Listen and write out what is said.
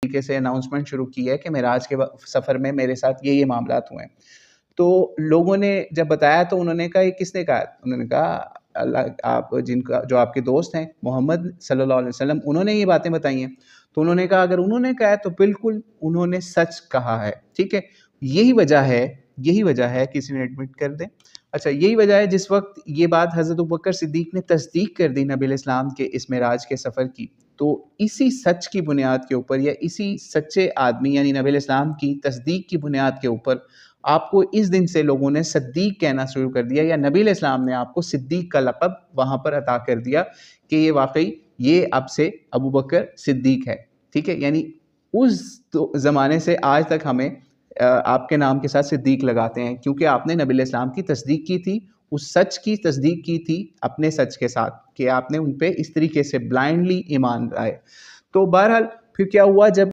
طریقے سے اناؤنسمنٹ شروع کی ہے کہ معراج کے سفر میں میرے ساتھ یہ معاملات ہوئے ہیں. تو لوگوں نے جب بتایا تو انہوں نے کہا یہ کس نے کہا؟ انہوں نے کہا اللہ آپ جو آپ کے دوست ہیں محمد صلی اللہ علیہ وسلم انہوں نے یہ باتیں بتائی ہیں. تو انہوں نے کہا اگر انہوں نے کہا ہے تو بالکل انہوں نے سچ کہا ہے. ٹھیک ہے, یہی وجہ ہے کسی نے ایڈمٹ کر دیں. اچھا, یہی وجہ ہے جس وقت یہ بات حضرت ابوبکر صدیق نے تصدیق کر دی نبی علیہ السلام کے اس معراج کے سفر کی, تو اسی سچ کی بنیاد کے اوپر یا اسی سچے آدمی یعنی نبی علیہ السلام کی تصدیق کی بنیاد کے اوپر آپ کو اس دن سے لوگوں نے صدیق کہنا شروع کر دیا, یا نبی علیہ السلام نے آپ کو صدیق کا لقب وہاں پر عطا کر دیا کہ یہ واقعی یہ اب سے ابوبکر صدیق ہے. ٹھیک ہے, یعنی اس زمانے سے آج تک ہمیں آپ کے نام کے ساتھ صدیق لگاتے ہیں کیونکہ آپ نے نبی علیہ السلام کی تصدیق کی تھی, اس سچ کی تصدیق کی تھی اپنے سچ کے ساتھ کہ آپ نے ان پہ اس طریقے سے بلائنڈلی ایمان لائے. تو بہرحال پھر کیا ہوا, جب